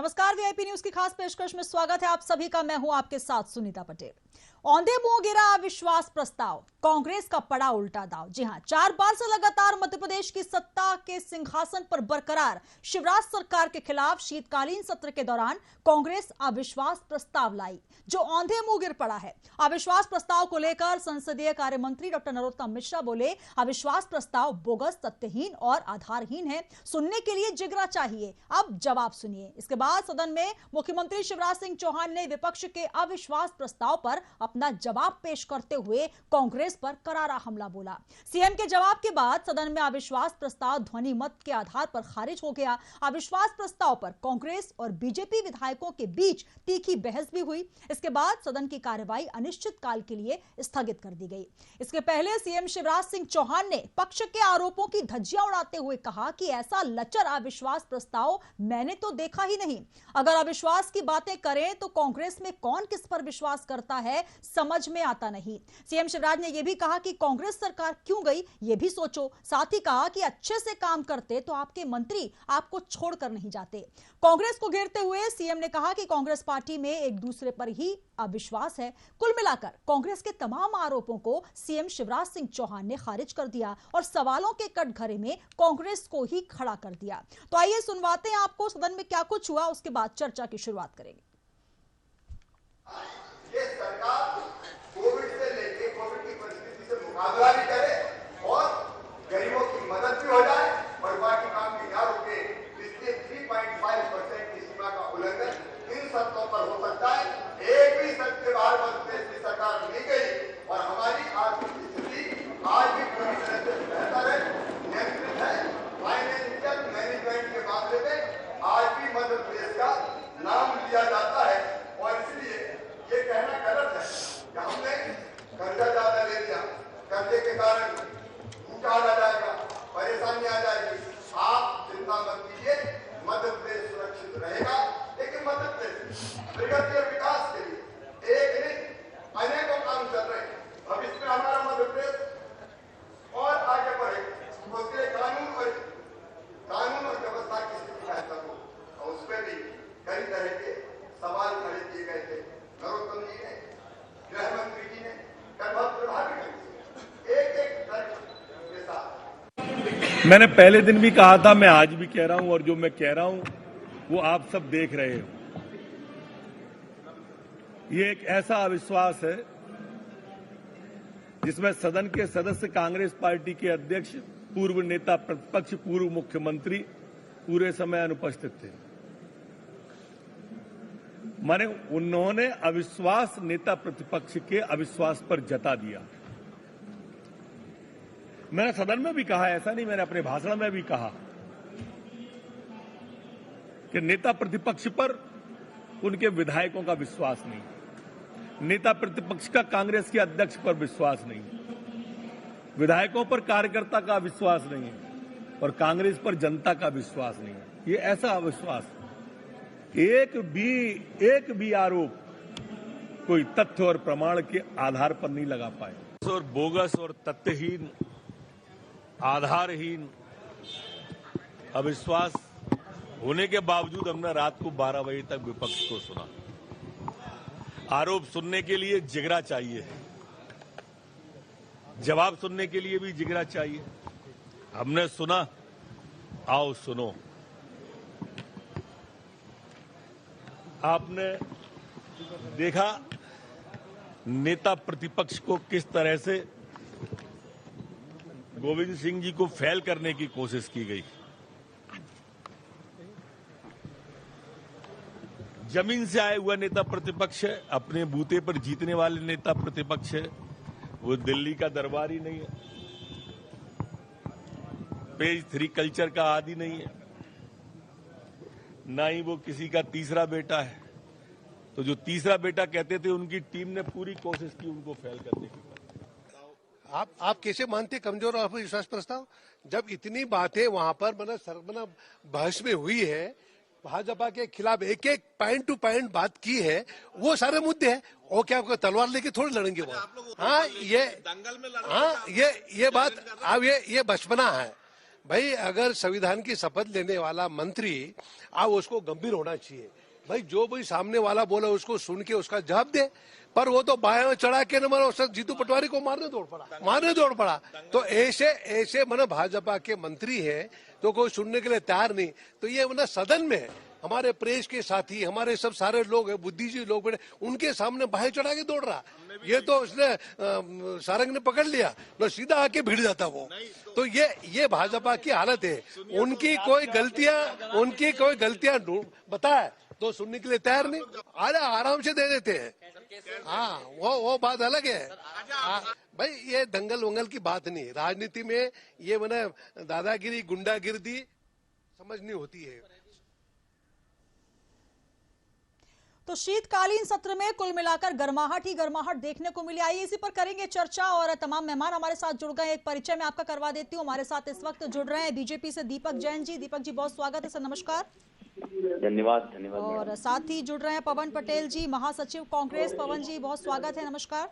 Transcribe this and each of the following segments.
नमस्कार, VIP news की खास पेशकश में स्वागत है आप सभी का। मैं हूं आपके साथ सुनीता पटेल। औंधे मुंह गिरा अविश्वास प्रस्ताव, कांग्रेस का पड़ा उल्टा दाव। जी हां, 4 बार से लगातार मध्य प्रदेश की सत्ता के सिंहासन पर बरकरार शिवराज सरकार के खिलाफ शीतकालीन सत्र के दौरान कांग्रेस अविश्वास प्रस्ताव लाई, जो औंधे मुंह गिर पड़ा है। अविश्वास प्रस्ताव को लेकर संसदीय कार्य मंत्री डॉक्टर नरोत्तम मिश्रा बोले, अविश्वास प्रस्ताव बोगस, तथ्यहीन और आधारहीन है। सुनने के लिए जिगरा चाहिए, अब जवाब सुनिए। इसके बाद सदन में मुख्यमंत्री शिवराज सिंह चौहान ने विपक्ष के अविश्वास प्रस्ताव पर अपना जवाब पेश करते हुए कांग्रेस पर करारा हमला बोला। सीएम के जवाब के बाद सदन में अविश्वास प्रस्ताव ध्वनि मत के आधार पर खारिज हो गया। अविश्वास प्रस्ताव पर कांग्रेस और बीजेपी विधायकों के बीच तीखी बहस भी हुई। इसके बाद सदन की कार्यवाही अनिश्चित काल के लिए स्थगित कर दी गई। इसके पहले सीएम शिवराज सिंह चौहान ने पक्ष के आरोपों की धज्जियां उड़ाते हुए कहा कि ऐसा लचर अविश्वास प्रस्ताव मैंने तो देखा ही नहीं। अगर अविश्वास की बातें करें तो कांग्रेस में कौन किस पर विश्वास करता है समझ में आता नहीं। सीएम शिवराज ने यह भी कहा कि कांग्रेस सरकार क्यों गई यह भी सोचो। साथ ही कहा कि अच्छे से काम करते तो आपके मंत्री आपको छोड़कर नहीं जाते। कांग्रेस को घेरते हुए सीएम ने कहा कि कांग्रेस पार्टी में एक दूसरे पर ही अविश्वास है। कुल मिलाकर कांग्रेस के तमाम आरोपों को सीएम शिवराज सिंह चौहान ने खारिज कर दिया और सवालों के कटघरे में कांग्रेस को ही खड़ा कर दिया। तो आइए सुनवाते हैं आपको सदन में क्या कुछ हुआ, उसके बाद चर्चा की शुरुआत करेंगे। ये सरकार कोविड से लेके कोविड की परिस्थिति से मुकाबला भी करे और गरीबों की मदद भी हो जाए और बाकी काम भी ना रुके, इसलिए 3.5% की सीमा का उल्लंघन इन शर्तों पर हो सकता है। एक भी शर्त के बाहर मध्य प्रदेश की सरकार नहीं गई और हमारी आर्थिक स्थिति आज भी पूरी तरह से बेहतर है, नियंत्रित है। फाइनेंशियल मैनेजमेंट के मामले में आज भी मध्य प्रदेश का नाम लिया जाता है और इसलिए ये कहना गलत है कि हमने कर्जा ज्यादा ले लिया, कर्जे के कारण भूखा आ जाएगा, परेशानी आ जाएगी। आप चिंता मत कीजिए, मध्य प्रदेश सुरक्षित रहेगा। लेकिन मध्य प्रदेश प्रगति और विकास के लिए एक नहीं अनेकों काम चल रहे हैं। अब इसमें हमारा मध्य प्रदेश और आगे बढ़ेगा। उसके कानून और व्यवस्था की स्थिति बेहतर हो और उसमें भी कई तरह के सवाल खड़े किए गए थे। नरोत्तम जी ने, गृह मंत्री जी ने बहुत प्रभावी ढंग से एक तर्क के साथ। मैंने पहले दिन भी कहा था, मैं आज भी कह रहा हूं और जो मैं कह रहा हूं वो आप सब देख रहे हो। ये एक ऐसा अविश्वास है जिसमें सदन के सदस्य, कांग्रेस पार्टी के अध्यक्ष, पूर्व नेता प्रतिपक्ष, पूर्व मुख्यमंत्री पूरे समय अनुपस्थित थे। माने उन्होंने अविश्वास नेता प्रतिपक्ष के अविश्वास पर जता दिया। मैंने सदन में भी कहा, ऐसा नहीं, मैंने अपने भाषण में भी कहा कि नेता प्रतिपक्ष पर उनके विधायकों का विश्वास नहीं, नेता प्रतिपक्ष का कांग्रेस के अध्यक्ष पर विश्वास नहीं, विधायकों पर कार्यकर्ता का विश्वास नहीं और कांग्रेस पर जनता का विश्वास नहीं। ये ऐसा अविश्वास, एक भी आरोप कोई तथ्य और प्रमाण के आधार पर नहीं लगा पाए। और बोगस और तथ्यहीन, आधारहीन अविश्वास होने के बावजूद हमने रात को 12 बजे तक विपक्ष को सुना। आरोप सुनने के लिए जिगरा चाहिए, जवाब सुनने के लिए भी जिगरा चाहिए। हमने सुना, आओ सुनो। आपने देखा नेता प्रतिपक्ष को किस तरह से गोविंद सिंह जी को फेल करने की कोशिश की गई। जमीन से आए हुआ नेता प्रतिपक्ष है, अपने बूते पर जीतने वाले नेता प्रतिपक्ष है। वो दिल्ली का दरबारी नहीं है, पेज 3 कल्चर का आदी नहीं है, ना ही वो किसी का तीसरा बेटा है। तो जो तीसरा बेटा कहते थे, उनकी टीम ने पूरी कोशिश की उनको फेल करने की। आप कैसे मानते कमजोर और विश्वास प्रस्ताव, जब इतनी बातें वहां पर बहस में हुई है, भाजपा के खिलाफ एक एक पॉइंट टू पॉइंट बात की है, वो सारे मुद्दे हैं। वो क्या आपको तलवार लेके थोड़ी लड़ेंगे वो? हाँ, ये दंगल में हाँ, ये बात अब ये बचपना है। भाई अगर संविधान की शपथ लेने वाला मंत्री, आप उसको गंभीर होना चाहिए। भाई जो भी सामने वाला बोला उसको सुन के उसका जवाब दे। पर वो तो बाएं में चढ़ा के न जीतू पटवारी को मारने दौड़ पड़ा। तो ऐसे भाजपा के मंत्री हैं तो कोई सुनने के लिए तैयार नहीं। तो ये सदन में हमारे प्रेस के साथी, हमारे सब सारे लोग हैं, बुद्धिजीवी लोग बैठे, उनके सामने बाहें चढ़ा के दौड़ रहा। ये तो उसने सारंग ने पकड़ लिया तो सीधा आके भिड़ जाता वो। तो ये भाजपा की हालत है। उनकी कोई गलतियां बताए तो सुनने के लिए तैयार नहीं। अरे आराम से दे देते हैं। हाँ, वो बात अलग है। भाई ये दंगल वंगल की बात नहीं। राजनीति में ये दादागिरी, गुंडागिर्दी समझनी होती है। तो शीतकालीन सत्र में कुल मिलाकर गर्माहट ही गर्माहट देखने को मिली। आइए इसी पर करेंगे चर्चा और तमाम मेहमान हमारे साथ जुड़ गए। एक परिचय मैं आपका करवा देती हूँ। हमारे साथ इस वक्त जुड़ रहे हैं बीजेपी से दीपक जैन जी। दीपक जी बहुत स्वागत है सर, नमस्कार। धन्यवाद। और साथ ही जुड़ रहे हैं पवन पटेल जी, महासचिव कांग्रेस। पवन जी बहुत स्वागत है, नमस्कार।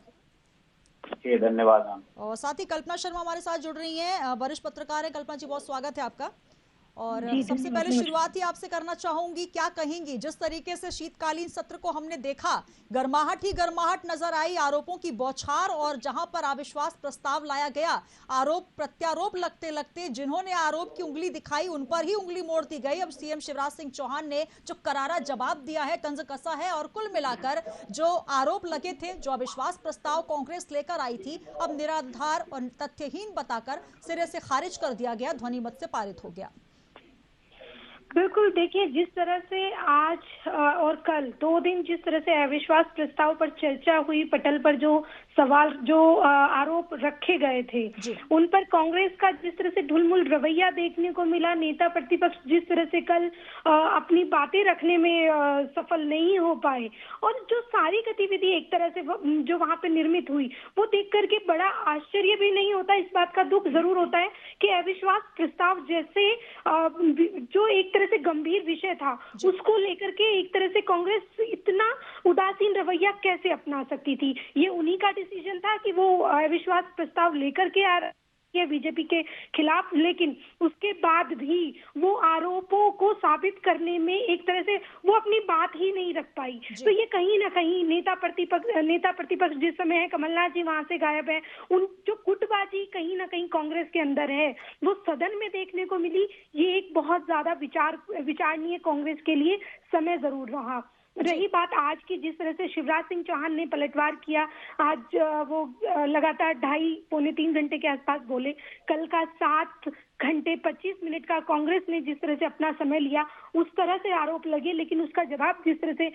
धन्यवाद। और साथ ही कल्पना शर्मा हमारे साथ जुड़ रही हैं, वरिष्ठ पत्रकार है। कल्पना जी बहुत स्वागत है आपका। और सबसे पहले शुरुआत ही आपसे करना चाहूंगी, क्या कहेंगी जिस तरीके से शीतकालीन सत्र को हमने देखा, गर्माहट ही गर्माहट नजर आई, आरोपों की बौछार, और जहां पर अविश्वास प्रस्ताव लाया गया, आरोप प्रत्यारोप लगते लगते जिन्होंने आरोप की उंगली दिखाई उन पर ही उंगली मोड़ दी गई। अब सीएम शिवराज सिंह चौहान ने जो करारा जवाब दिया है, तंज कसा है, और कुल मिलाकर जो आरोप लगे थे, जो अविश्वास प्रस्ताव कांग्रेस लेकर आई थी, अब निराधार और तथ्यहीन बताकर सिरे से खारिज कर दिया गया, ध्वनिमत से पारित हो गया। बिल्कुल, देखिए जिस तरह से आज और कल 2 दिन जिस तरह से अविश्वास प्रस्ताव पर चर्चा हुई, पटल पर जो सवाल, जो आरोप रखे गए थे, उन पर कांग्रेस का जिस तरह से ढुलमुल रवैया देखने को मिला, नेता प्रतिपक्ष जिस तरह से कल अपनी बातें रखने में सफल नहीं हो पाए, और जो सारी गतिविधि एक तरह से जो वहां पे निर्मित हुई, वो देख करके बड़ा आश्चर्य भी नहीं होता, इस बात का दुख जरूर होता है कि अविश्वास प्रस्ताव जैसे जो एक तरह से गंभीर विषय था, उसको लेकर के एक तरह से कांग्रेस इतना उदासीन रवैया कैसे अपना सकती थी। ये उन्हीं का डिसीजन था कि वो अविश्वास प्रस्ताव लेकर के आ रहे बीजेपी के खिलाफ, लेकिन उसके बाद भी वो आरोपों को साबित करने में एक तरह से वो अपनी बात ही नहीं रख पाई। तो ये कहीं ना कहीं नेता प्रतिपक्ष जिस समय है, कमलनाथ जी वहां से गायब है, उन जो गुटबाजी कहीं ना कहीं कांग्रेस के अंदर है, वो सदन में देखने को मिली। ये एक बहुत ज्यादा विचारणीय कांग्रेस के लिए समय जरूर रहा। रही बात आज की, जिस तरह से शिवराज सिंह चौहान ने पलटवार किया, आज वो लगातार 2.5-3 घंटे के आसपास बोले, कल का 7 घंटे 25 मिनट का कांग्रेस ने जिस तरह से अपना समय लिया, उस तरह से आरोप लगे, लेकिन उसका जवाब जिस तरह से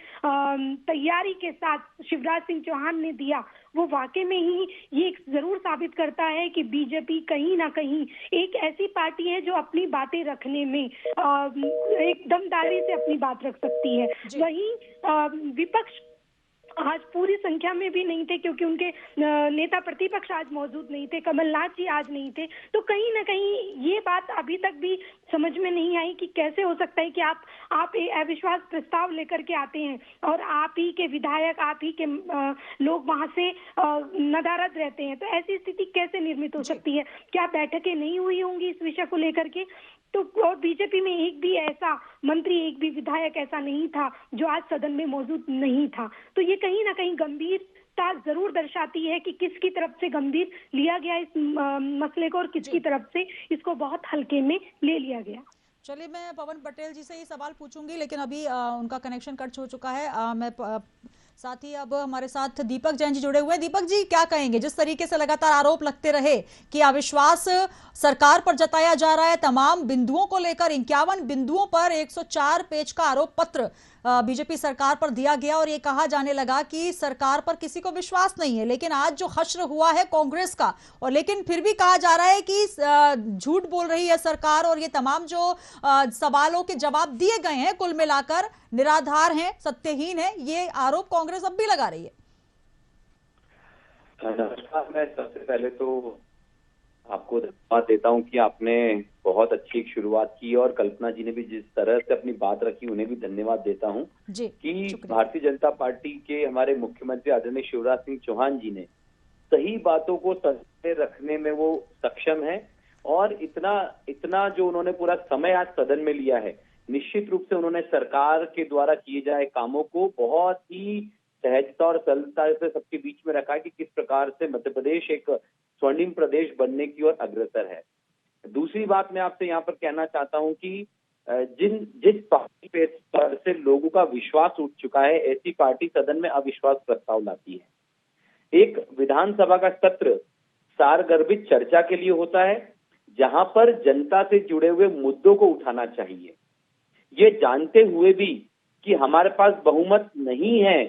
तैयारी के साथ शिवराज सिंह चौहान ने दिया, वो वाकई में ही ये जरूर साबित करता है कि बीजेपी कहीं ना कहीं एक ऐसी पार्टी है जो अपनी बातें रखने में एक दमदारी से अपनी बात रख सकती है। वहीं विपक्ष आज पूरी संख्या में भी नहीं थे, क्योंकि उनके नेता प्रतिपक्ष आज मौजूद नहीं थे, कमलनाथ जी आज नहीं थे। तो कहीं ना कहीं ये बात अभी तक भी समझ में नहीं आई कि कैसे हो सकता है कि आप अविश्वास प्रस्ताव लेकर के आते हैं और आप ही के विधायक, आप ही के लोग वहां से नदारद रहते हैं। तो ऐसी स्थिति कैसे निर्मित हो सकती है? क्या बैठकें नहीं हुई होंगी इस विषय को लेकर के? तो और बीजेपी में एक भी ऐसा मंत्री, एक भी विधायक ऐसा नहीं था जो आज सदन में मौजूद नहीं था। तो ये कहीं ना कहीं गंभीरता जरूर दर्शाती है कि किसकी तरफ से गंभीर लिया गया इस मसले को और किसकी तरफ से इसको बहुत हल्के में ले लिया गया। चलिए मैं पवन पटेल जी से ये सवाल पूछूंगी, लेकिन अभी उनका कनेक्शन कट हो चुका है। मैं साथ ही अब हमारे साथ दीपक जैन जी जुड़े हुए हैं। दीपक जी क्या कहेंगे, जिस तरीके से लगातार आरोप लगते रहे कि अविश्वास सरकार पर जताया जा रहा है, तमाम बिंदुओं को लेकर 51 बिंदुओं पर 104 पेज का आरोप पत्र बीजेपी सरकार पर दिया गया और ये कहा जाने लगा कि सरकार पर किसी को विश्वास नहीं है, लेकिन आज जो हश्र हुआ है कांग्रेस का, और लेकिन फिर भी कहा जा रहा है कि झूठ बोल रही है सरकार और ये तमाम जो सवालों के जवाब दिए गए हैं कुल मिलाकर निराधार हैं, सत्यहीन है, ये आरोप कांग्रेस अब भी लगा रही है। नमस्कार, मैं सबसे पहले तो आपको धन्यवाद देता हूं कि आपने बहुत अच्छी एक शुरुआत की, और कल्पना जी ने भी जिस तरह से अपनी बात रखी उन्हें भी धन्यवाद देता हूं कि भारतीय जनता पार्टी के हमारे मुख्यमंत्री आदरणीय शिवराज सिंह चौहान जी ने सही बातों को सही रखने में वो सक्षम है और इतना जो उन्होंने पूरा समय आज सदन में लिया है, निश्चित रूप से उन्होंने सरकार के द्वारा किए जाए कामों को बहुत ही सहजता और सरलता से सबके बीच में रखा है कि किस प्रकार से मध्य प्रदेश एक स्वर्णिम प्रदेश बनने की ओर अग्रसर है। दूसरी बात मैं आपसे यहाँ पर कहना चाहता हूँ कि जिस पार्टी पे स्तर से लोगों का विश्वास उठ चुका है, ऐसी पार्टी सदन में अविश्वास प्रस्ताव लाती है। एक विधानसभा का सत्र सारगर्भित चर्चा के लिए होता है, जहां पर जनता से जुड़े हुए मुद्दों को उठाना चाहिए। ये जानते हुए भी कि हमारे पास बहुमत नहीं है,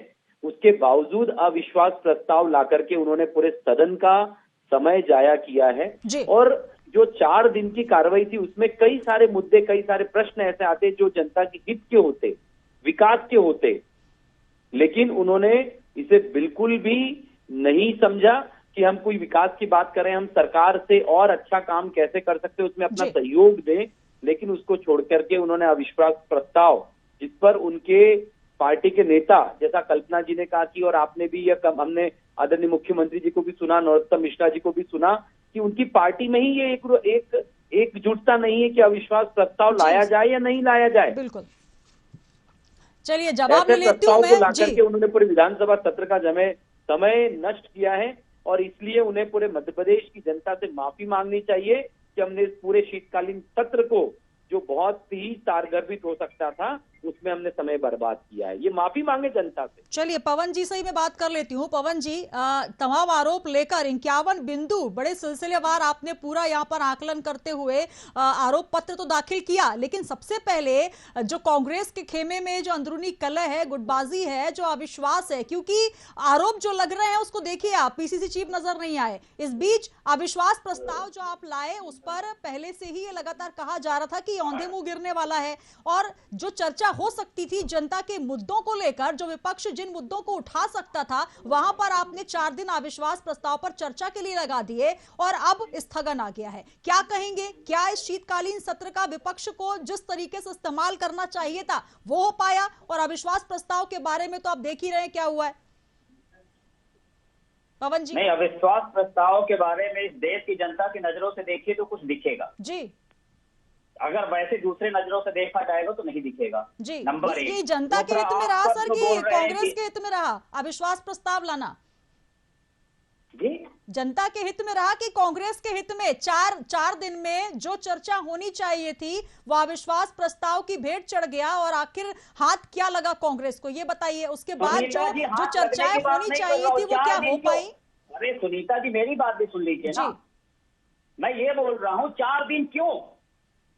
उसके बावजूद अविश्वास प्रस्ताव लाकर के उन्होंने पूरे सदन का समय जाया किया है। और जो 4 दिन की कार्रवाई थी उसमें कई सारे मुद्दे, कई सारे प्रश्न ऐसे आते जो जनता के हित के होते, विकास के होते, लेकिन उन्होंने इसे बिल्कुल भी नहीं समझा कि हम कोई विकास की बात करें, हम सरकार से और अच्छा काम कैसे कर सकते हैं उसमें अपना सहयोग दें, लेकिन उसको छोड़ करके उन्होंने अविश्वास प्रस्ताव, जिस पर उनके पार्टी के नेता जैसा कल्पना जी ने कहा कि, और आपने भी यह हमने आदरणीय मुख्यमंत्री जी को भी सुना, नरोत्तम मिश्रा जी को भी सुना कि उनकी पार्टी में ही ये एकजुटता नहीं है कि अविश्वास प्रस्ताव लाया जाए या नहीं लाया जाए। बिल्कुल, चलिए जवाब लेती हूं मैं। लाकर के उन्होंने पूरे विधानसभा सत्र का समय नष्ट किया है और इसलिए उन्हें पूरे मध्य प्रदेश की जनता से माफी मांगनी चाहिए कि हमने इस पूरे शीतकालीन सत्र को, जो बहुत ही सारगर्भित हो सकता था, उसमें हमने समय बर्बाद किया है। ये माफी मांगे जनता से। चलिए पवन जी से ही मैं बात कर लेती हूँ। पवन जी, तमाम आरोप लेकर 51 बिंदु बड़े सिलसिलेवार आपने पूरा यहाँ पर आकलन करते हुए आरोप पत्र तो दाखिल किया, लेकिन सबसे पहले जो कांग्रेस के खेमे में जो अंदरूनी कलह है, गुटबाजी है, जो अविश्वास है, क्योंकि आरोप जो लग रहे हैं उसको देखिए आप, पीसीसी चीफ नजर नहीं आए। इस बीच अविश्वास प्रस्ताव जो आप लाए उस पर पहले से ही ये लगातार कहा जा रहा था कि औंधे मुंह गिरने वाला है, और जो चर्चा हो सकती थी जनता के मुद्दों को लेकर, जो विपक्ष जिन मुद्दों को उठा सकता था, वहां पर आपने 4 दिन अविश्वास प्रस्ताव पर चर्चा के लिए लगा दिए और अब स्थगन आ गया है। क्या कहेंगे, क्या इस शीतकालीन सत्र का विपक्ष को जिस तरीके से इस्तेमाल करना चाहिए था वो हो पाया? और अविश्वास प्रस्ताव के बारे में तो आप देख ही रहे हैं क्या हुआ है। पवन जी, नहीं, अविश्वास प्रस्ताव के बारे में इस देश की जनता की नजरों से देखिए तो कुछ दिखेगा जी, अगर वैसे दूसरे नजरों से देखा जाएगा तो नहीं दिखेगा जी। नंबर 1, ये जनता के हित में रहा सर कि कांग्रेस के हित में रहा अविश्वास प्रस्ताव लाना? जी, जनता के हित में रहा कि कांग्रेस के हित में? 4 दिन में जो चर्चा होनी चाहिए थी वो अविश्वास प्रस्ताव की भेंट चढ़ गया, और आखिर हाथ क्या लगा कांग्रेस को, ये बताइए। उसके बाद जो चर्चाएं होनी चाहिए थी वो क्या हो पाई? अरे सुनीता जी, मेरी बात भी सुन लीजिए ना। मैं ये बोल रहा हूँ 4 दिन क्यों,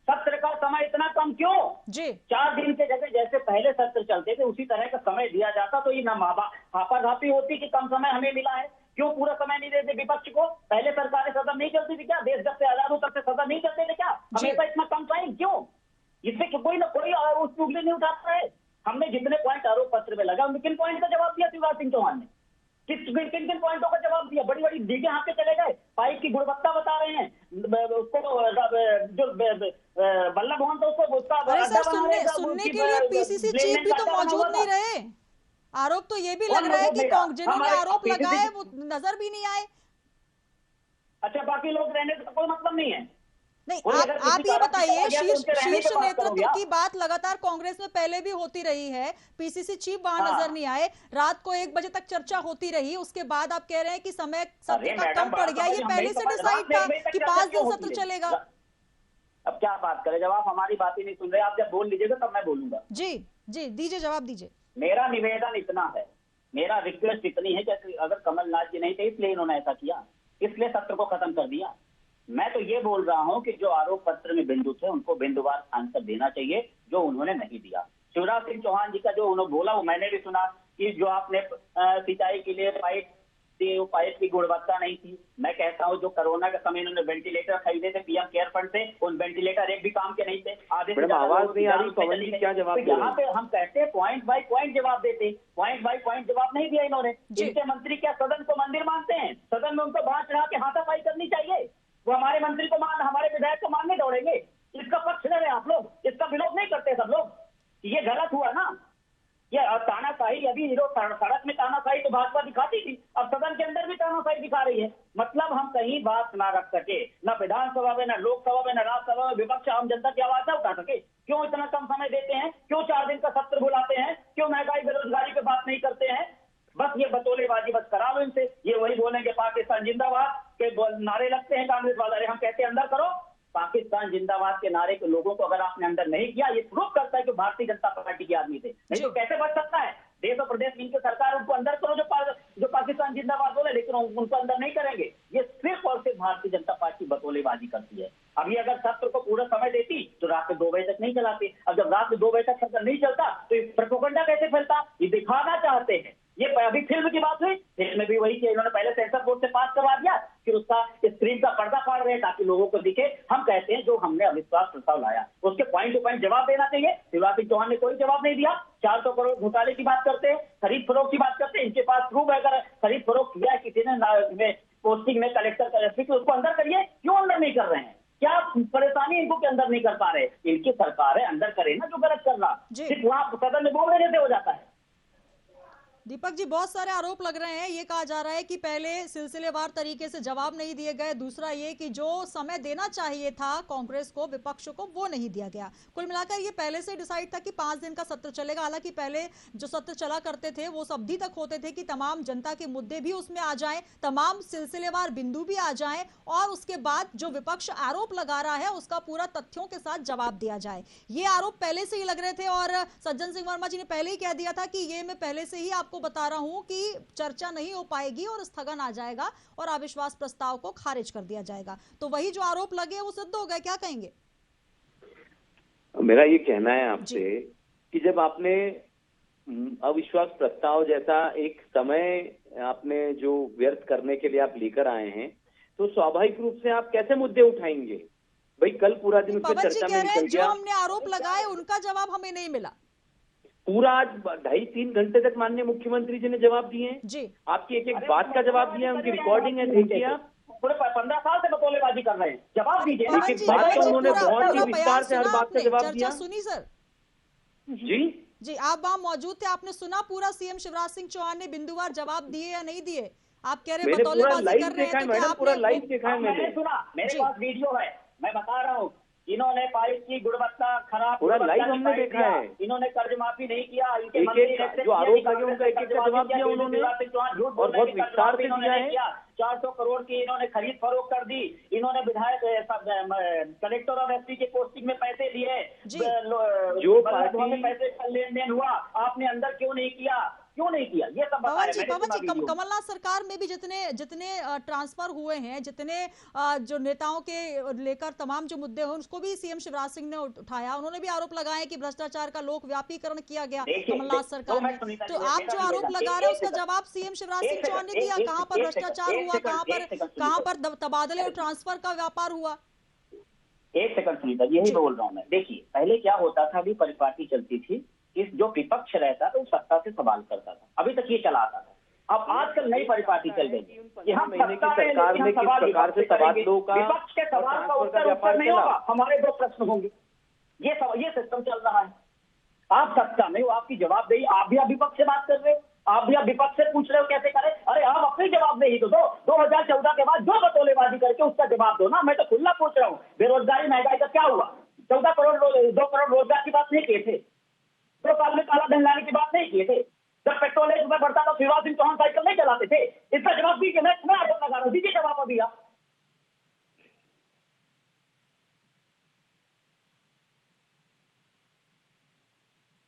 सत्र का समय इतना कम क्यों? जी, 4 दिन के जगह जैसे पहले सत्र चलते थे उसी तरह का समय दिया जाता तो ये ना हापाधापी होती कि कम समय हमें मिला है। क्यों पूरा समय नहीं देते विपक्ष को? पहले सरकारें सदन नहीं चलती थी क्या? देश जब से आजाद हो तब से सदन नहीं चलते थे क्या? हमेशा इतना कम टाइम क्यों? इससे कोई ना कोई उस उंगली नहीं उठाता है। हमने जितने पॉइंट आरोप पत्र में लगा, किन पॉइंट का जवाब दिया शिवराज सिंह चौहान ने? किन किन पॉइंटों का जवाब दिया? बड़ी बड़ी डीगे यहाँ पे चले गए, पाइप की गुणवत्ता बता रहे हैं, उसको जो वल्लभ भवन तो उसको सुनने के लिए पीसीसी चीफ भी तो मौजूद नहीं रहे। आरोप तो ये भी लग रहा है कि जिन्होंने आरोप लगाए वो नजर भी नहीं आए। अच्छा, बाकी लोग रहने का कोई मतलब नहीं है। नहीं, आप ये बताइए, शीर्ष नेतृत्व की बात लगातार कांग्रेस में पहले भी होती रही है, पीसीसी चीफ वहां नजर नहीं आए, रात को 1 बजे तक चर्चा होती रही, उसके बाद आप कह रहे हैं कि समय सत्र का कम पड़ गया। ये पहले से डिसाइड था कि 5 दिन सत्र चलेगा। अब क्या बात करें, जब आप हमारी बात ही नहीं सुन रहे, आप जब बोल लीजिएगा तब मैं बोलूंगा। जी जी, दीजिए जवाब दीजिए। मेरा निवेदन इतना है, मेरा रिक्वेस्ट इतनी है कि अगर कमलनाथ जी नहीं थे इसलिए इन्होंने ऐसा किया, इसलिए सत्र को खत्म कर दिया। मैं तो ये बोल रहा हूं कि जो आरोप पत्र में बिंदु थे उनको बिंदुवार आंसर देना चाहिए, जो उन्होंने नहीं दिया। शिवराज सिंह चौहान जी का जो उन्होंने बोला वो मैंने भी सुना कि जो आपने सिंचाई के लिए पाइप की गुणवत्ता नहीं थी। मैं कहता हूं जो कोरोना के समय इन्होंने वेंटिलेटर खरीदे थे पीएम केयर फंड से, उन वेंटिलेटर एक भी काम के नहीं थे। आधे से आवाज नहीं आ रही, पवन जी क्या जवाब? यहाँ पे हम कहते हैं पॉइंट बाय पॉइंट जवाब देते, पॉइंट बाय पॉइंट जवाब नहीं दिया इन्होंने। इनके मंत्री क्या सदन को मंदिर मानते हैं? सदन में उनको बांट चढ़ा के हाथापाई करनी चाहिए। वो हमारे मंत्री को हमारे विधायक को मानने दौड़ेंगे। इसका पक्ष ले रहे हैं आप लोग, इसका विरोध नहीं करते सब लोग। ये गलत हुआ ना। ये तानाशाही, अभी सड़क में तानाशाही तो भाजपा दिखाती थी, अब सदन के अंदर भी तानाशाही दिखा रही है। मतलब हम कहीं बात ना रख सके, न विधानसभा में, न लोकसभा में, न राज्यसभा में विपक्ष आम जनता की आवाज ना उठा सके। क्यों इतना कम समय देते हैं? क्यों 4 दिन का सत्र बुलाते हैं? क्यों महंगाई बेरोजगारी पे बात नहीं करते हैं? बस ये बतौलेबाजी बस करा लो इनसे। ये वही बोलेंगे पाकिस्तान जिंदाबाद के नारे लगते हैं कांग्रेस वाले, हम कहते हैं अंदर करो। पाकिस्तान जिंदाबाद के नारे के लोगों को अगर आपने अंदर नहीं किया, ये प्रूव करता है कि भारतीय जनता पार्टी के आदमी थे। नहीं तो कैसे बच सकता है? देश और प्रदेश में इनकी सरकार, उनको अंदर करो जो पाकिस्तान जिंदाबाद बोले, लेकिन उनको अंदर नहीं करेंगे। ये सिर्फ और सिर्फ भारतीय जनता पार्टी बतौलेबाजी करती है। अभी अगर सत्र को पूरा समय देती तो रात के 2 बजे तक नहीं चलाते। अब जब रात के 2 बजे तक सत्र नहीं चलता तो ये प्रोपेगेंडा कैसे फैलता? ये दिखाना चाहते हैं। ये अभी फिल्म की बात हुई, फिल्म में भी वही किया, इन्होंने पहले सेंसर बोर्ड से पास करवा दिया, फिर उसका स्क्रीन का पर्दा फाड़ रहे हैं ताकि लोगों को दिखे। हम कहते हैं जो हमने अविश्वास प्रस्ताव लाया उसके पॉइंट टू पॉइंट जवाब देना चाहिए। शिवराज सिंह चौहान ने कोई जवाब नहीं दिया। 400 करोड़ घोटाले की बात करते हैं, खरीद फरोख्त की बात करते हैं। इनके पास प्रूफ है, अगर खरीद फरोख्त किया है किसी ने पोस्टिंग में कलेक्टर का, तो उसको अंदर करिए। क्यों अंदर नहीं कर रहे हैं? क्या परेशानी इनको के अंदर नहीं कर पा रहे? इनकी सरकार है, अंदर करे ना जो गलत कर रहा। सिर्फ वहां सदन में बोल देने से हो जाता है। दीपक जी, बहुत सारे आरोप लग रहे हैं। ये कहा जा रहा है कि पहले सिलसिलेवार तरीके से जवाब नहीं दिए गए। दूसरा ये कि जो समय देना चाहिए था कांग्रेस को, विपक्ष को, वो नहीं दिया गया। कुल मिलाकर ये पहले से डिसाइड था कि 5 दिन का सत्र चलेगा। हालांकि पहले जो सत्र चला करते थे वो अवधि तक होते थे कि तमाम जनता के मुद्दे भी उसमें आ जाएं, तमाम सिलसिलेवार बिंदु भी आ जाएं, और उसके बाद जो विपक्ष आरोप लगा रहा है उसका पूरा तथ्यों के साथ जवाब दिया जाए। ये आरोप पहले से ही लग रहे थे और सज्जन सिंह वर्मा जी ने पहले ही कह दिया था कि ये मैं पहले से ही आपको बता रहा हूं कि चर्चा नहीं हो पाएगी और स्थगन आ जाएगा और अविश्वास प्रस्ताव को खारिज कर दिया जाएगा। तो वही जो आरोप लगे वो सिद्ध हो गए। क्या कहेंगे? मेरा ये कहना है आपसे कि जब आपने अविश्वास प्रस्ताव जैसा एक समय आपने जो व्यर्थ करने के लिए आप लेकर आए हैं, तो स्वाभाविक रूप से आप कैसे मुद्दे उठाएंगे? भाई कल पूरा दिन उस पर चर्चा में निकल गया। जो हमने आरोप लगाए उनका जवाब हमें नहीं मिला। पूरा आज 2.5-3 घंटे तक माननीय मुख्यमंत्री जी ने जवाब दिए जी। आपकी एक एक बात का जवाब दिया, उनकी रिकॉर्डिंग है, देखिए आप। पूरे 15 साल से बतौलेबाजी कर रहे हैं, जवाब दीजिए। उन्होंने बहुत ही विस्तार से हर बात का जवाब दिया। सुनी सर जी, आप वहाँ मौजूद थे, आपने सुना पूरा? सीएम शिवराज सिंह चौहान ने बिंदुवार जवाब दिए या नहीं दिए? आप कह रहे हैं बतौलेबाजी कर रहे हैं, तो पूरा लाइव देखा है मैंने। सुना, मेरे पास वीडियो है, मैं बता रहा हूँ। इन्होंने पाइप की गुणवत्ता खराब, पूरा लाइव हमने देखा है। इन्होंने कर्ज माफी नहीं किया, इनके जो आरोप लगे उनका एक एक जवाब दिया उन्होंने और बहुत विस्तार से दिया है। 400 करोड़ की इन्होंने खरीद फरोख्त कर दी। इन्होंने विधायक कलेक्टर और एसपी के पोस्टिंग में पैसे दिए, जो पैसे का लेन देन हुआ, आपने अंदर क्यों नहीं किया? क्यों नहीं किया? ये सब पवन जी, कमलनाथ सरकार में भी जितने ट्रांसफर हुए हैं, जितने जो नेताओं के लेकर तमाम जो मुद्दे हैं उसको भी सीएम शिवराज सिंह ने उठाया। उन्होंने भी आरोप लगाया कि भ्रष्टाचार का लोक व्यापीकरण किया गया कमलनाथ सरकार में। तो आप जो आरोप लगा रहे हैं उसका जवाब सीएम शिवराज सिंह चौहान ने दिया। कहाँ पर भ्रष्टाचार हुआ, कहाँ पर तबादले और ट्रांसफर का व्यापार हुआ? एक सेकंड सुनीता, यही बोल रहा हूँ मैं। देखिए पहले क्या होता था, अभी परिपाटी चलती थी, इस जो विपक्ष रहता था वो सत्ता से सवाल करता था, अभी तक ये चला आता था। अब आजकल नई परिपाटी चल गई कि हम सरकार में किस प्रकार से तबादलों का, विपक्ष के सवाल का उत्तर नहीं होगा, हमारे 2 प्रश्न होंगे। ये सिस्टम चल रहा है। आप सत्ता में हो, आपकी जवाबदेही, आप भी विपक्ष से बात कर रहे हो, आप भी विपक्ष से पूछ रहे हो कैसे करें। अरे आप अपनी जवाबदेही तो दो। 2014 के बाद जो बतौलेबाजी करके उसका जवाब दो ना। मैं तो खुला पूछ रहा हूँ, बेरोजगारी महंगाई का क्या हुआ? 2 करोड़ रोजगार की बात नहीं किए थे, 2 साल में काला धन लाने की बात नहीं किए थे। जब पेट्रोल 1 रुपए बढ़ता था शिवराज सिंह चौहान साइकिल नहीं चलाते थे। इसका जवाब दीजिए, मैं आरोप लगा रहा हूँ, दीजिए जवाब अभी आप।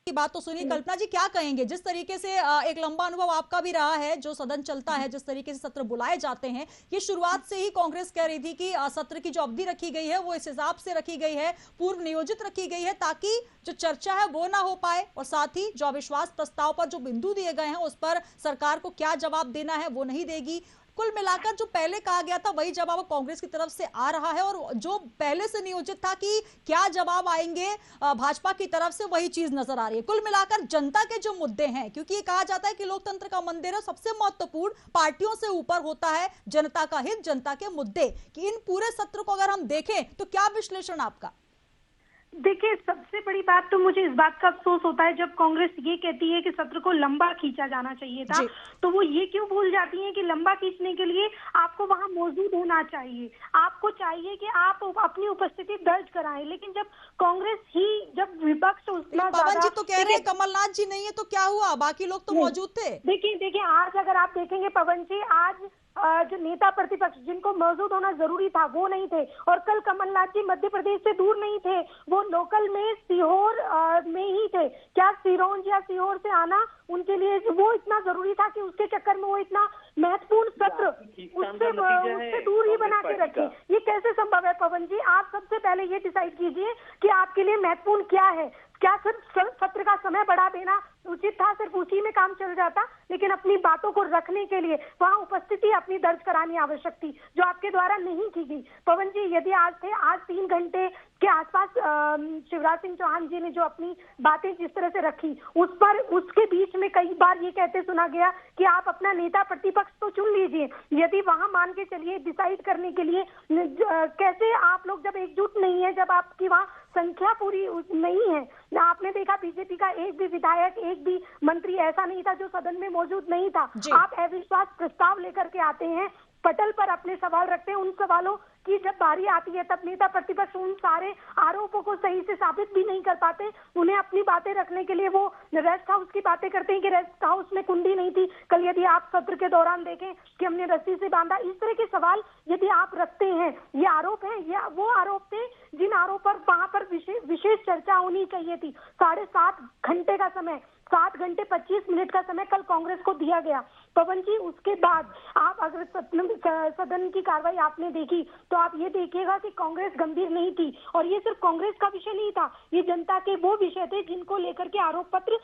की बात तो सुनिए। कल्पना जी क्या कहेंगे? जिस तरीके से एक लंबा अनुभव आपका भी रहा है, जो सदन चलता है, जिस तरीके से सत्र बुलाए जाते हैं, ये शुरुआत से ही कांग्रेस कह रही थी कि सत्र की जो अवधि रखी गई है वो इस हिसाब से रखी गई है, पूर्व नियोजित रखी गई है, ताकि जो चर्चा है वो ना हो पाए, और साथ ही जो अविश्वास प्रस्ताव पर जो बिंदु दिए गए हैं उस पर सरकार को क्या जवाब देना है वो नहीं देगी। कुल मिलाकर जो पहले कहा गया था वही जवाब कांग्रेस की तरफ से आ रहा है, और जो पहले से नियोजित था कि क्या जवाब आएंगे भाजपा की तरफ से, वही चीज नजर आ रही है। कुल मिलाकर जनता के जो मुद्दे हैं, क्योंकि ये कहा जाता है कि लोकतंत्र का मंदिर है, सबसे महत्वपूर्ण पार्टियों से ऊपर होता है जनता का हित, जनता के मुद्दे, कि इन पूरे सत्र को अगर हम देखें तो क्या विश्लेषण आपका? देखिए, सबसे बड़ी बात तो मुझे इस बात का अफसोस होता है जब कांग्रेस ये कहती है कि सत्र को लंबा खींचा जाना चाहिए था, तो वो ये क्यों भूल जाती है कि लंबा खींचने के लिए आपको वहां मौजूद होना चाहिए। आपको चाहिए कि आप अपनी उपस्थिति दर्ज कराएं, लेकिन जब कांग्रेस ही, जब विपक्ष उतना पवन जी तो कह रहे हैं कमलनाथ जी नहीं है तो क्या हुआ, बाकी लोग तो मौजूद थे। देखिए आज अगर आप देखेंगे पवन जी, आज जो नेता प्रतिपक्ष जिनको मौजूद होना जरूरी था वो नहीं थे, और कल कमलनाथ जी मध्य प्रदेश से दूर नहीं थे, वो लोकल में सीहोर में ही थे। क्या सिरोंज या सीहोर से आना उनके लिए वो इतना जरूरी था कि उसके चक्कर में वो इतना महत्वपूर्ण सत्र उससे दूर ही बना के रखे? ये कैसे संभव है पवन जी? आप सबसे पहले ये डिसाइड कीजिए कि आपके लिए महत्वपूर्ण क्या है। क्या सिर्फ सत्र का समय बढ़ा देना उचित था, सिर्फ उसी में काम चल जाता, लेकिन अपनी बातों को रखने के लिए वहां उपस्थिति अपनी दर्ज करानी आवश्यक थी, जो आपके द्वारा नहीं की गई। पवन जी, यदि आज 3 घंटे के आसपास शिवराज सिंह चौहान जी ने जो अपनी बातें जिस तरह से रखी, उसके बीच में कई बार ये कहते सुना गया कि आप अपना नेता प्रतिपक्ष तो चुन लीजिए। यदि वहां मान के चलिए डिसाइड करने के लिए कैसे आप लोग, जब एकजुट नहीं है, जब आपकी वहां संख्या पूरी नहीं है। आपने देखा बीजेपी का एक भी विधायक, एक भी मंत्री ऐसा नहीं था जो सदन में मौजूद नहीं था। आप अविश्वास प्रस्ताव लेकर के आते हैं, पटल पर अपने सवाल रखते हैं, उन सवालों की जब बारी आती है तब नेता प्रतिपक्ष उन सारे आरोपों को सही से साबित भी नहीं कर पाते। उन्हें अपनी बातें रखने के लिए वो रेस्ट हाउस की बातें करते हैं कि रेस्ट हाउस में कुंडी नहीं थी। कल यदि आप सत्र के दौरान देखें कि हमने रस्सी से बांधा, इस तरह के सवाल यदि आप रखते हैं, ये आरोप है, या वो आरोप थे जिन आरोप पर वहां पर विशेष चर्चा होनी चाहिए थी। 7.5 घंटे का समय, 7 घंटे 25 मिनट का समय कल कांग्रेस को दिया गया। पवन जी, उसके बाद आप अगर सदन की कार्रवाई आपने देखी तो आप ये देखिएगा कि कांग्रेस गंभीर नहीं थी, और ये सिर्फ कांग्रेस का विषय नहीं था, ये जनता के वो विषय थे जिनको लेकर के आरोप पत्र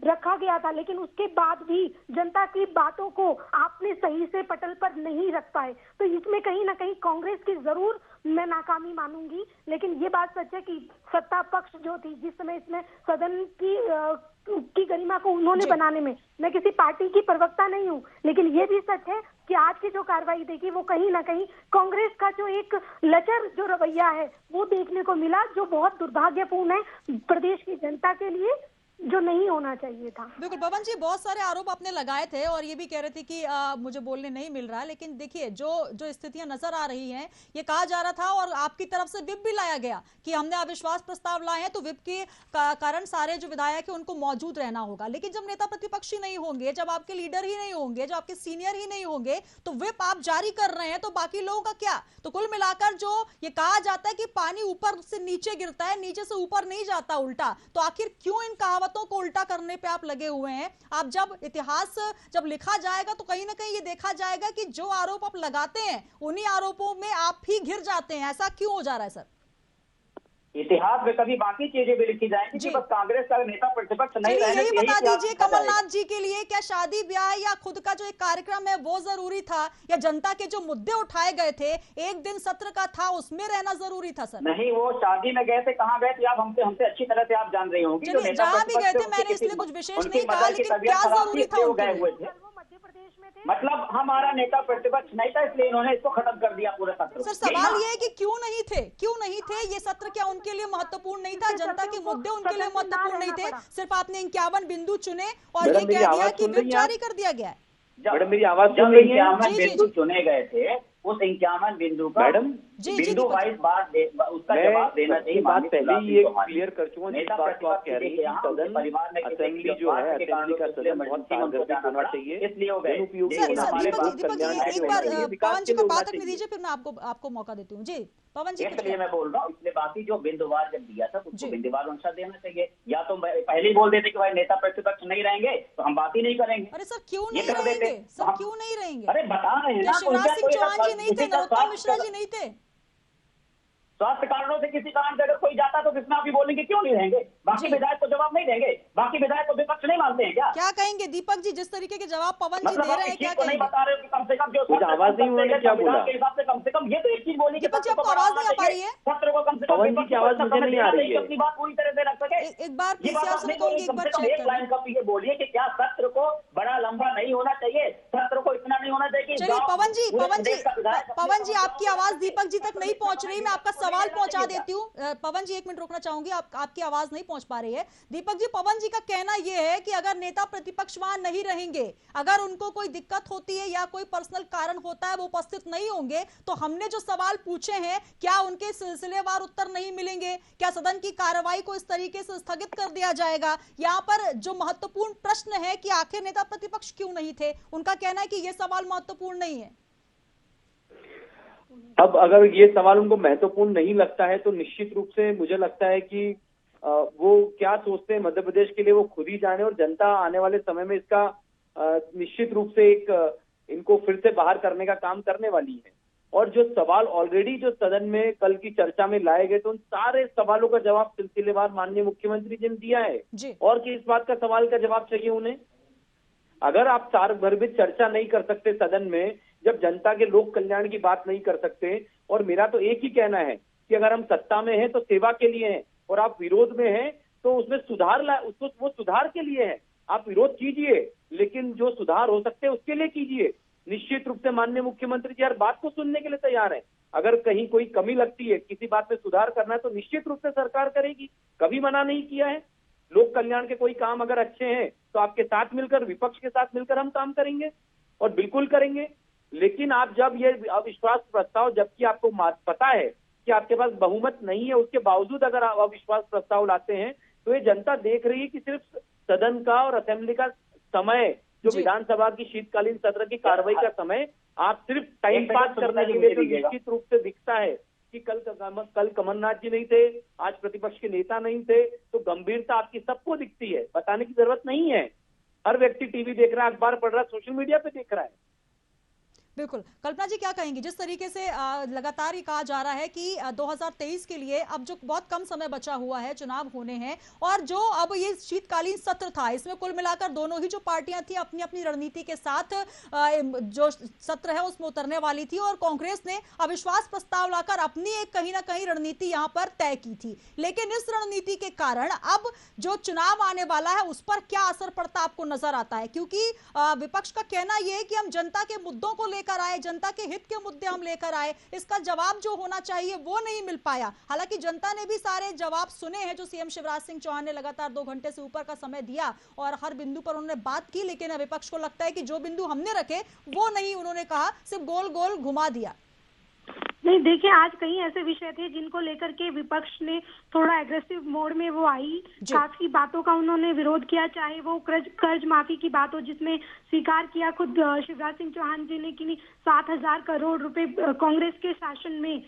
रखा गया था। लेकिन उसके बाद भी जनता की बातों को आपने सही से पटल पर नहीं रख पाए, तो इसमें कहीं ना कहीं कांग्रेस की जरूर मैं नाकामी मानूंगी। लेकिन ये बात सच है कि सत्ता पक्ष जो थी, जिस समय इसमें सदन की गरिमा को उन्होंने बनाने में, मैं किसी पार्टी की प्रवक्ता नहीं हूँ, लेकिन ये भी सच है कि आज की जो कार्रवाई देखी वो कहीं ना कहीं कांग्रेस का जो एक लचर जो रवैया है वो देखने को मिला, जो बहुत दुर्भाग्यपूर्ण है प्रदेश की जनता के लिए, जो नहीं होना चाहिए था। बिल्कुल पवन जी, बहुत सारे आरोप आपने लगाए थे और ये भी कह रहे थे कि मुझे बोलने नहीं मिल रहा, लेकिन देखिए जो स्थितियां नजर आ रही हैं, ये कहा जा रहा था और आपकी तरफ से विप भी लाया गया कि हमने अविश्वास प्रस्ताव लाए हैं तो विप के कारण सारे जो विधायक है उनको मौजूद रहना होगा। लेकिन जब नेता प्रतिपक्ष ही नहीं होंगे, जब आपके लीडर ही नहीं होंगे, जब आपके सीनियर ही नहीं होंगे, तो विप आप जारी कर रहे हैं तो बाकी लोगों का क्या? तो कुल मिलाकर जो ये कहा जाता है कि पानी ऊपर से नीचे गिरता है, नीचे से ऊपर नहीं जाता उल्टा, तो आखिर क्यों इन कहावतों को उल्टा करने पे आप लगे हुए हैं? आप जब इतिहास जब लिखा जाएगा तो कहीं ना कहीं ये देखा जाएगा कि जो आरोप आप लगाते हैं उन्हीं आरोपों में आप ही घिर जाते हैं। ऐसा क्यों हो जा रहा है सर? इतिहास में कभी बाकी चीजें भी लिखी जाएंगी कि बस कांग्रेस का नेता प्रतिपक्ष नहीं रहने, यही बता दीजिए कमलनाथ जी के लिए क्या शादी ब्याह या खुद का जो एक कार्यक्रम है वो जरूरी था, या जनता के जो मुद्दे उठाए गए थे एक दिन सत्र का था उसमें रहना जरूरी था सर? नहीं, वो शादी में गए थे, कहाँ गए थे आप हमसे अच्छी तरह से आप जान रही होंगी। जहाँ भी गए थे, मैंने इसलिए कुछ विशेष नहीं कहा, लेकिन क्या जरूरी था उनके लिए? मतलब हमारा नेता प्रतिपक्ष नहीं था, इसलिए इन्होंने इसको खत्म कर दिया पूरे सत्र। सर सवाल ये है कि क्यों नहीं थे ये सत्र? क्या उनके लिए महत्वपूर्ण नहीं था? जनता के मुद्दे उनके लिए महत्वपूर्ण नहीं थे? सिर्फ आपने 51 बिंदु चुने और ये कह दिया कि विप जारी कर दिया गया है। मैडम मेरी आवाज जब 51 बिंदु चुने गए थे, उस 51 बिंदु का बिंदु वाइज बात उसका जवाब देना चाहिए। बात पहले ही ये क्लियर कर चुका हूँ, इस बात को आप कह रही हैं सदन असेंबली जो है, असेंबली का सदन बहुत पारदर्शी होना चाहिए, इसलिए हो गए। दीपक जी एक बार पवन जी को बात रखने दीजिए, फिर मैं आपको मौका देती हूँ। जी पवन जी, इसलिए मैं बोल रहा हूँ, इसलिए बाकी जो बिंदुवार जब दिया था उसको बिंदुवार अनुसार देना चाहिए। या तो पहले ही बोल देते कि भाई नेता प्रतिपक्ष नहीं रहेंगे तो हम बात ही नहीं करेंगे। अरे सर क्यों नहीं रहेंगे? सर क्यों नहीं रहेंगे? अरे बता रहे हैं ना, शिवराज सिंह चौहान जी नहीं थे, नरोत्तम मिश्रा जी नहीं थे। स्वास्थ्य कारणों से किसी कारण से अगर कोई जाता तो किसमें आप भी बोलेंगे क्यों नहीं रहेंगे? बाकी विधायक को जवाब नहीं देंगे? बाकी विधायक को विपक्ष नहीं मानते हैं क्या? क्या कहेंगे दीपक जी, जिस तरीके के जवाब पवन जी दे रहे हैं, क्या नहीं बता रहे हो कि कम से कम जो आवाज नहीं उन्होंने क्या बोला के हिसाब से कम से कम ये तो एक चीज बोली कि आपको आवाज नहीं आ पा रही है, सत्र को कम से कम पवन जी की आवाज मुझे नहीं आ रही है, अपनी बात पूरी तरह से रख सके। एक बार एक बार एक लाइन का ये बोलिए कि क्या सत्र को बड़ा लंबा नहीं होना चाहिए? मुख्यमंत्री को इतना नहीं होना चाहिए। चलिए पवन जी आपकी आवाज दीपक जी तक नहीं पहुंच रही, मैं आपका सवाल पहुंचा देती हूँ। पवन जी 1 मिनट रोकना चाहूंगी, आपकी आवाज नहीं पहुंच पा रही है। दीपक जी, पवन जी का कहना यह है कि अगर नेता प्रतिपक्ष वहां नहीं रहेंगे, अगर उनको कोई दिक्कत होती है या कोई पर्सनल कारण होता है वो उपस्थित नहीं होंगे, तो हमने जो सवाल पूछे हैं क्या उनके सिलसिलेवार उत्तर नहीं मिलेंगे? क्या सदन की कार्रवाई को इस तरीके से स्थगित कर दिया जाएगा? यहाँ पर जो महत्वपूर्ण प्रश्न है कि आखिर नेता प्रतिपक्ष क्यों नहीं थे, उनका कहना है कि यह सवाल महत्वपूर्ण नहीं है। अब अगर ये सवाल उनको महत्वपूर्ण नहीं लगता है तो निश्चित रूप से मुझे लगता है कि वो क्या सोचते हैं मध्य प्रदेश के लिए वो खुद ही जाने, और जनता आने वाले समय में इसका निश्चित रूप से इनको फिर से बाहर करने का काम करने वाली है। और जो सवाल ऑलरेडी जो सदन में कल की चर्चा में लाए गए, तो उन सारे सवालों का जवाब सिलसिलेवार माननीय मुख्यमंत्री जी ने दिया है। और कि इस बात का सवाल का जवाब चाहिए उन्हें? अगर आप सार भर भी चर्चा नहीं कर सकते सदन में, जब जनता के लोक कल्याण की बात नहीं कर सकते, और मेरा तो एक ही कहना है कि अगर हम सत्ता में हैं तो सेवा के लिए हैं, और आप विरोध में हैं तो उसमें वो सुधार के लिए है। आप विरोध कीजिए लेकिन जो सुधार हो सकते हैं उसके लिए कीजिए। निश्चित रूप से माननीय मुख्यमंत्री जी हर बात को सुनने के लिए तैयार है। अगर कहीं कोई कमी लगती है, किसी बात में सुधार करना है, तो निश्चित रूप से सरकार करेगी, कभी मना नहीं किया है। लोक कल्याण के कोई काम अगर अच्छे हैं तो आपके साथ मिलकर, विपक्ष के साथ मिलकर हम काम करेंगे, और बिल्कुल करेंगे। लेकिन आप जब ये अविश्वास प्रस्ताव, जबकि आपको पता है कि आपके पास बहुमत नहीं है, उसके बावजूद अगर आप अविश्वास प्रस्ताव लाते हैं, तो ये जनता देख रही है कि सिर्फ सदन का और असेंबली का समय, जो विधानसभा की शीतकालीन सत्र की कार्रवाई का समय, आप सिर्फ टाइम पास करने के लिए, तो निश्चित रूप से दिखता है कि कल कमलनाथ जी नहीं थे, आज प्रतिपक्ष के नेता नहीं थे, तो गंभीरता आपकी सबको दिखती है, बताने की जरूरत नहीं है। हर व्यक्ति टीवी देख रहा है, अखबार पढ़ रहा है, सोशल मीडिया पे देख रहा है। बिल्कुल। कल्पना जी क्या कहेंगी, जिस तरीके से लगातार ये कहा जा रहा है कि 2023 के लिए अब जो बहुत कम समय बचा हुआ है, चुनाव होने हैं, और जो अब ये शीतकालीन सत्र था, इसमें कुल मिलाकर दोनों ही जो पार्टियां थी अपनी अपनी रणनीति के साथ जो सत्र है उसमें उतरने वाली थी, और कांग्रेस ने अविश्वास प्रस्ताव लाकर अपनी एक कहीं ना कहीं रणनीति यहां पर तय की थी। लेकिन इस रणनीति के कारण अब जो चुनाव आने वाला है उस पर क्या असर पड़ता आपको नजर आता है? क्योंकि विपक्ष का कहना यह है कि हम जनता के मुद्दों को लेकर आए, जनता के हित के मुद्दे हम लेकर आए, इसका जवाब जो होना चाहिए वो नहीं मिल पाया। हालांकि जनता ने भी सारे जवाब सुने हैं जो सीएम शिवराज सिंह चौहान ने लगातार 2 घंटे से ऊपर का समय दिया और हर बिंदु पर उन्होंने बात की, लेकिन विपक्ष को लगता है कि जो बिंदु हमने रखे वो नहीं उन्होंने कहा, सिर्फ गोल गोल घुमा दिया। नहीं, देखिए आज कई ऐसे विषय थे जिनको लेकर के विपक्ष ने थोड़ा एग्रेसिव मोड में वो आई, काफी बातों का उन्होंने विरोध किया, चाहे वो कर्ज माफी की बात हो जिसमें स्वीकार किया खुद शिवराज सिंह चौहान जी ने कि 7,000 करोड़ रुपए कांग्रेस के शासन में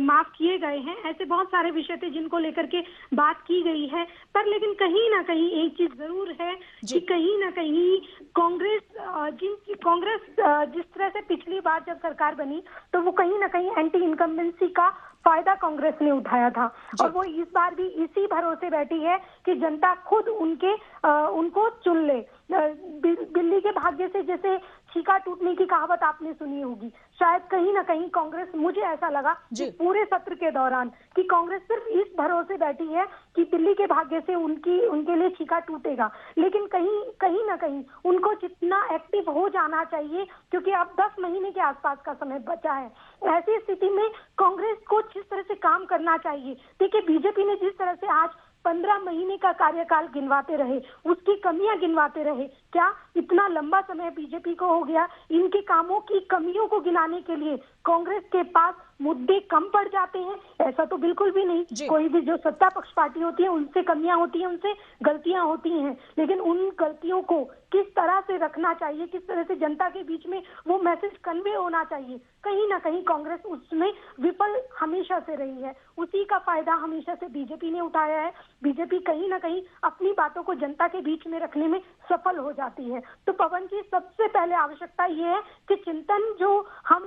माफ किए गए हैं। ऐसे बहुत सारे विषय थे जिनको लेकर के बात की गई है, पर लेकिन कहीं ना कहीं एक चीज जरूर है कि कहीं ना कहीं कांग्रेस जिस तरह से पिछली बार जब सरकार बनी तो वो कहीं ना कहीं एंटी इनकम्बेंसी का फायदा कांग्रेस ने उठाया था, और वो इस बार भी इसी भरोसे बैठी है कि जनता खुद उनको चुन ले। बिल्ली के भाग्य से जैसे छीका टूटने की कहावत आपने सुनी होगी, शायद कहीं ना कहीं कांग्रेस, मुझे ऐसा लगा कि पूरे सत्र के दौरान कि कांग्रेस सिर्फ इस भरोसे बैठी है कि दिल्ली के भाग्य से उनके लिए छीका टूटेगा। लेकिन कहीं ना कहीं उनको जितना एक्टिव हो जाना चाहिए, क्योंकि अब 10 महीने के आसपास का समय बचा है, ऐसी स्थिति में कांग्रेस को जिस तरह से काम करना चाहिए। देखिए बीजेपी ने जिस तरह से आज 15 महीने का कार्यकाल गिनवाते रहे, उसकी कमियां गिनवाते रहे, क्या इतना लंबा समय बीजेपी को हो गया इनके कामों की कमियों को गिनाने के लिए कांग्रेस के पास मुद्दे कम पड़ जाते हैं? ऐसा तो बिल्कुल भी नहीं। कोई भी जो सत्ता पक्ष पार्टी होती है उनसे कमियां होती हैं, उनसे गलतियां होती हैं, लेकिन उन गलतियों को किस तरह से रखना चाहिए, किस तरह से जनता के बीच में वो मैसेज कन्वे होना चाहिए, कहीं ना कहीं कांग्रेस उसमें विफल हमेशा से रही है। उसी का फायदा हमेशा से बीजेपी ने उठाया है। बीजेपी कहीं ना कहीं अपनी बातों को जनता के बीच में रखने में सफल हो जाती है। तो पवन जी, सबसे पहले आवश्यकता ये है कि चिंतन जो हम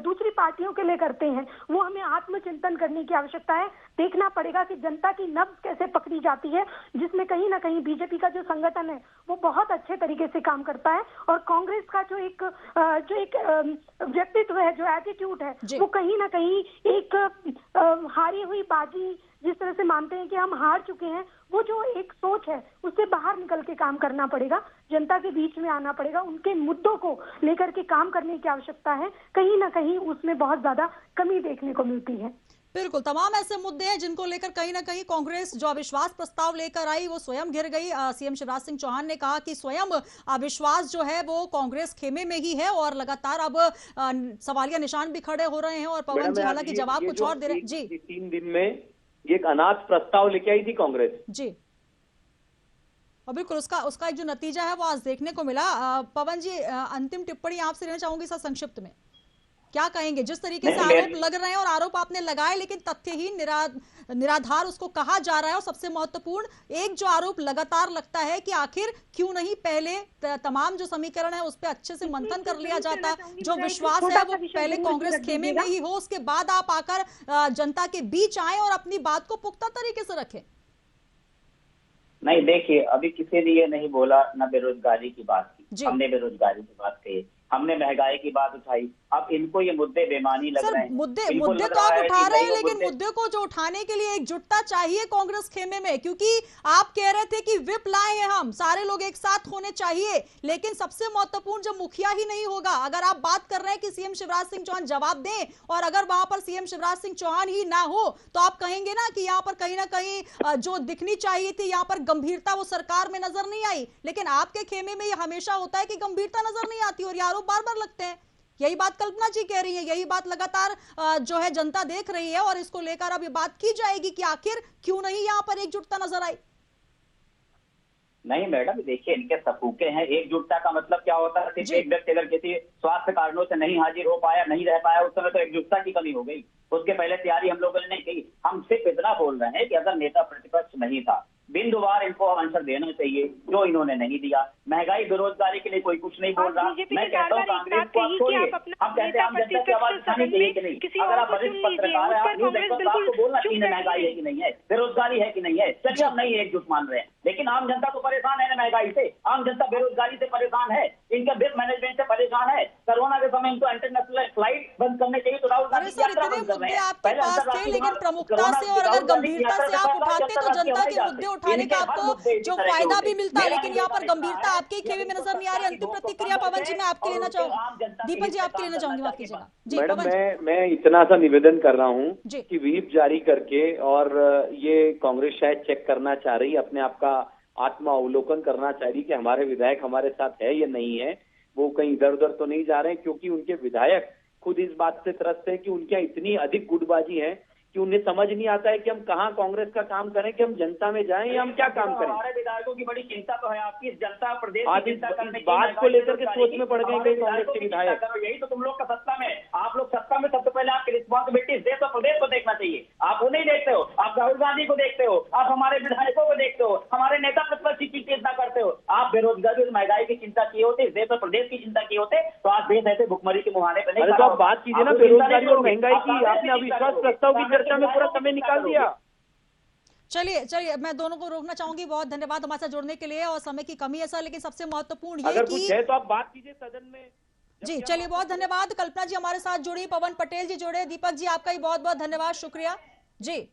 दूसरी पार्टियों के लिए करते हैं वो हमें आत्मचिंतन करने की आवश्यकता है। देखना पड़ेगा कि जनता की नब्ज कैसे पकड़ी जाती है, जिसमें कहीं ना कहीं बीजेपी का जो संगठन है वो बहुत अच्छे तरीके से काम करता है, और कांग्रेस का जो एक व्यक्तित्व है, जो एटीट्यूड है, वो कहीं ना कहीं एक हारी हुई बाजी जिस तरह से मानते हैं कि हम हार चुके हैं, वो जो एक सोच है उससे बाहर निकल के काम करना पड़ेगा, जनता के बीच में आना पड़ेगा, उनके मुद्दों को लेकर के काम करने की आवश्यकता है। कहीं ना कहीं उसमें बहुत ज्यादा कमी देखने को मिलती है। बिल्कुल, तमाम ऐसे मुद्दे हैं जिनको लेकर कहीं ना कहीं कांग्रेस जो अविश्वास प्रस्ताव लेकर आई वो स्वयं घिर गई। सीएम शिवराज सिंह चौहान ने कहा कि स्वयं अविश्वास जो है वो कांग्रेस खेमे में ही है और लगातार अब सवालिया निशान भी खड़े हो रहे हैं। और पवन जी हालांकि जवाब कुछ और दे रहे हैं। जी, 3 दिन में ये एक अनाथ प्रस्ताव लेके आई थी कांग्रेस जी, और बिल्कुल उसका एक जो नतीजा है वो आज देखने को मिला। पवन जी, अंतिम टिप्पणी आपसे लेना चाहूंगी सर संक्षिप्त में, क्या कहेंगे? जिस तरीके से आरोप लग रहे हैं और आरोप आपने लगाए लेकिन तथ्यहीन निराधार उसको कहा जा रहा है, और सबसे महत्वपूर्ण एक जो आरोप लगातार लगता है कि आखिर क्यों नहीं पहले तमाम जो समीकरण है उस पर अच्छे से मंथन कर लिया जाता, जो विश्वास है वो पहले कांग्रेस खेमे में ही हो, उसके बाद आप आकर जनता के बीच आए और अपनी बात को पुख्ता तरीके से रखें। नहीं, देखिए, अभी किसी ने ये नहीं बोला ना बेरोजगारी की बात की, हमने बेरोजगारी की बात कही, हमने महंगाई की बात उठाई। अब इनको ये मुद्दे बेमानी लग रहे हैं। मुद्दे तो आप उठा रहे हैं, लेकिन मुद्दे को जो उठाने के लिए एकजुटता चाहिए कांग्रेस खेमे में, क्योंकि आप कह रहे थे कि विप लाए हैं हम, सारे लोग एक साथ होने चाहिए, लेकिन सबसे महत्वपूर्ण जब मुखिया ही नहीं होगा, अगर आप बात कर रहे हैं कि सीएम शिवराज सिंह चौहान जवाब दें और अगर वहां पर सीएम शिवराज सिंह चौहान ही ना हो तो आप कहेंगे ना कि यहाँ पर कहीं ना कहीं जो दिखनी चाहिए थी यहाँ पर गंभीरता वो सरकार में नजर नहीं आई। लेकिन आपके खेमे में ये हमेशा होता है कि गंभीरता नजर नहीं आती और ये आरोप बार बार लगते हैं। यही बात कल्पना जी कह रही है, यही बात लगातार जो है जनता देख रही है और इसको लेकर अब ये बात की जाएगी कि आखिर क्यों नहीं यहाँ पर एकजुटता नजर आई। नहीं मैडम, देखिए, इनके सपूके हैं। एकजुटता का मतलब क्या होता है? सिर्फ एक व्यक्ति अगर किसी स्वास्थ्य कारणों से नहीं हाजिर हो पाया, नहीं रह पाया, उस समय तो एकजुटता की कमी हो गई। उसके पहले तैयारी हम लोगों ने नहीं की। हम सिर्फ इतना बोल रहे हैं कि अगर नेता प्रतिपक्ष नहीं था, बिंदुवार इनको आंसर देना चाहिए, जो इन्होंने नहीं दिया। महंगाई बेरोजगारी के लिए कोई कुछ नहीं बोल रहा। मैं कहता हूँ कांग्रेस को आप छोड़िए, हम कहते हैं हम जनता की आवाज उठानी चाहिए कि नहीं। अगर आप वरिष्ठ पत्रकार हैं, आप न्यूज देखो तो आपको बोलना चाहिए महंगाई है कि नहीं है, बेरोजगारी है कि नहीं है। चलिए आप नहीं एकजुट मान रहे हैं, लेकिन आम जनता तो परेशान है ना महंगाई से, आम जनता बेरोजगारी से परेशान है, इनके बिल मैनेजमेंट से परेशान है। कोरोना के समय इनको इंटरनेशनल फ्लाइट बंद करने चाहिए तो राहुल गांधी यात्रा बंद कर रहे हैं। आपके पास थे, लेकिन प्रमुखता से और अगर गंभीरता से आप उठाते तो जनता के मुद्दे उठाने का आपको जो फायदा भी मिलता है, लेकिन यहाँ पर गंभीरता आपके खेमे में नजर नहीं आ रही। अंतिम प्रतिक्रिया पवन जी मैं आपके लेना चाहूंगी, दीपक जी आपके लेना चाहूंगी, माफ कीजिएगा। जी मैडम, मैं इतना सा निवेदन कर रहा हूँ कि व्हीप जारी करके और ये कांग्रेस शायद चेक करना चाह रही है, अपने आप का आत्मा अवलोकन करना चाह रही कि हमारे विधायक हमारे साथ है या नहीं है, वो कहीं इधर उधर तो नहीं जा रहे हैं, क्योंकि उनके विधायक खुद इस बात से त्रस्त है कि उनके यहाँ इतनी अधिक गुटबाजी है कि उन्हें समझ नहीं आता है कि हम कहाँ कांग्रेस का काम करें, कि हम जनता में जाएं या हम क्या काम करें। हमारे विधायकों की बड़ी चिंता तो है आपकी जनता प्रदेश आज इस बात को लेकर के सोच में पड़ गए कई कांग्रेस के विधायक। यही तो तुम लोग का सत्ता में, आप लोग सत्ता में सबसे पहले आपकी रिस्पॉन्सिबिलिटी देश और प्रदेश को देखना चाहिए। आप वो नहीं देखते हो, आप राहुल गांधी को देखते हो, आप हमारे विधायकों को देखते हो, हमारे नेता प्रतिपक्ष की चिंता करते हो। आप बेरोजगारी और महंगाई की चिंता किए होते, देश और प्रदेश की चिंता किए होते तो आज देश ऐसे भुखमरी के मुहाने पर नहीं। तो आप बात कीजिए ना बेरोजगारी और महंगाई की, आपने अविश्वास प्रस्ताव की चर्चा में पूरा समय निकाल दिया। चलिए मैं दोनों को रोकना चाहूंगी। बहुत धन्यवाद हमारे साथ जुड़ने के लिए, और समय की कमी है सर, लेकिन सबसे महत्वपूर्ण ये अगर कुछ है तो आप बात कीजिए सदन में। जी चलिए, बहुत धन्यवाद। कल्पना जी हमारे साथ जुड़ी, पवन पटेल जी जुड़े, दीपक जी आपका भी बहुत बहुत धन्यवाद, शुक्रिया। जी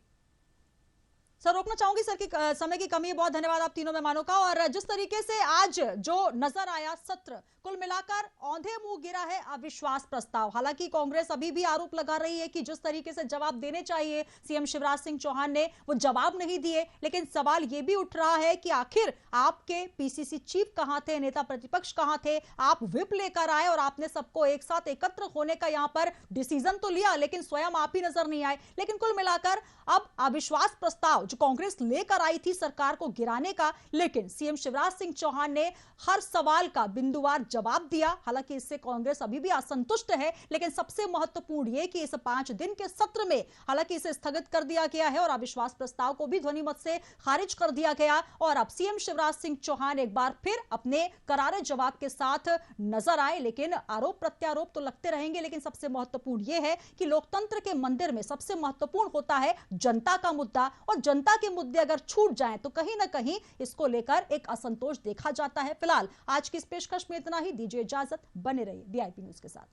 सर, रोकना चाहूंगी सर की समय की कमी है। बहुत धन्यवाद आप तीनों मेहमानों का। और जिस तरीके से आज जो नजर आया सत्र, कुल मिलाकर औंधे मुंह गिरा है अविश्वास प्रस्ताव। हालांकि कांग्रेस अभी भी आरोप लगा रही है कि जिस तरीके से जवाब देने चाहिए सीएम शिवराज सिंह चौहान ने वो जवाब नहीं दिए, लेकिन सवाल ये भी उठ रहा है कि आखिर आपके पीसीसी चीफ कहां थे, नेता प्रतिपक्ष कहां थे? आप व्हिप लेकर आए और आपने सबको एक साथ एकत्र होने का यहां पर डिसीजन तो लिया, लेकिन स्वयं आप ही नजर नहीं आए। लेकिन कुल मिलाकर अब अविश्वास प्रस्ताव जो कांग्रेस लेकर आई थी सरकार को गिराने का, लेकिन सीएम शिवराज सिंह चौहान ने हर सवाल का बिंदुवार जवाब दिया। हालांकि इससे कांग्रेस अभी भी असंतुष्ट है, लेकिन सबसे महत्वपूर्ण यह कि इस 5 दिन के सत्र में हालांकि इसे स्थगित कर दिया गया है और अविश्वास प्रस्ताव को भी ध्वनिमत से खारिज कर दिया गया। और अब सीएम शिवराज सिंह चौहान एक बार फिर अपने करारे जवाब के साथ नजर आए। लेकिन आरोप प्रत्यारोप तो लगते रहेंगे, लेकिन सबसे महत्वपूर्ण यह है कि लोकतंत्र के मंदिर में सबसे महत्वपूर्ण होता है जनता का मुद्दा, और जनता के मुद्दे अगर छूट जाएं तो कहीं ना कहीं इसको लेकर एक असंतोष देखा जाता है। फिलहाल आज की इस पेशकश में इतना ही। दीजिए इजाजत, बने रहिए VIP न्यूज के साथ।